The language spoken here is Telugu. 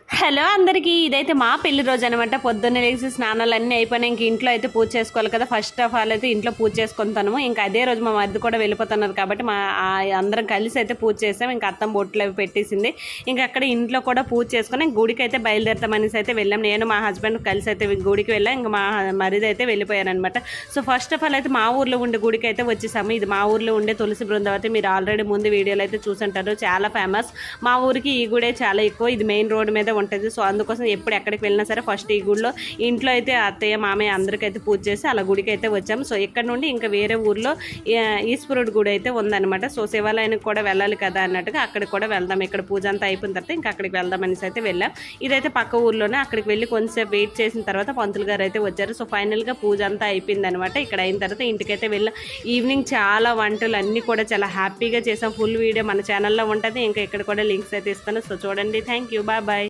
హలో అందరికీ, ఇదైతే మా పెళ్లి రోజు అనమాట. పొద్దున్నే లేచి స్నానాలు అన్నీ అయిపోయినాయి. ఇంక ఇంట్లో అయితే పూజ చేసుకోవాలి కదా. ఫస్ట్ ఆఫ్ ఆల్ అయితే ఇంట్లో పూజ చేసుకుంటాము. ఇంకా అదే రోజు మా మరిది కూడా వెళ్ళిపోతున్నారు కాబట్టి అందరం కలిసి అయితే పూజ చేసాం. ఇంకా అత్తం బొట్లు అవి పెట్టేసింది. ఇంకా అక్కడ ఇంట్లో కూడా పూజ చేసుకుని గుడికి అయితే బయలుదేరుతామనేసి అయితే వెళ్ళాం. నేను మా హస్బెండ్ కలిసి అయితే గుడికి వెళ్ళాం. ఇంకా మా మరిది అయితే వెళ్ళిపోయారనమాట. సో ఫస్ట్ ఆఫ్ ఆల్ అయితే మా ఊర్లో ఉండే గుడికి అయితే వచ్చేసాము. ఇది మా ఊర్లో ఉండే తులసి బృందావతి. మీరు ఆల్రెడీ ముందు వీడియోలో అయితే చూసుంటారు. చాలా ఫేమస్. మా ఊరికి ఈ గుడే చాలా ఎక్కువ. ఇది మెయిన్ రోడ్ మీద ఉంటుంది. సో అందుకోసం ఎప్పుడు ఎక్కడికి వెళ్ళినా సరే ఫస్ట్ ఈ గుడిలో ఇంట్లో అయితే అత్తయ్య మామయ్య అందరికైతే పూజ చేసి అలా గుడికి అయితే వచ్చాము. సో ఇక్కడ నుండి ఇంకా వేరే ఊర్లో ఈశ్వరుడు గుడి అయితే ఉందన్నమాట. సో శివాలయానికి కూడా వెళ్ళాలి కదా అన్నట్టుగా అక్కడికి కూడా వెళ్దాం. ఇక్కడ పూజ అంతా అయిపోయిన తర్వాత ఇంకా అక్కడికి వెళ్దాం అనేసి అయితే వెళ్ళాం. ఇదైతే పక్క ఊర్లోనే. అక్కడికి వెళ్ళి కొంచెంసేపు వెయిట్ చేసిన తర్వాత పంతులు గారు అయితే వచ్చారు. సో ఫైనల్గా పూజ అంతా అయిపోయింది అనమాట. ఇక్కడ అయిన తర్వాత ఇంటికైతే వెళ్ళాం. ఈవినింగ్ చాలా వంటలు అన్నీ కూడా చాలా హ్యాపీగా చేసాం. ఫుల్ వీడియో మన ఛానల్లో ఉంటుంది. ఇంకా ఇక్కడ కూడా లింక్స్ అయితే ఇస్తాను. సో చూడండి. Thank you. బాయ్.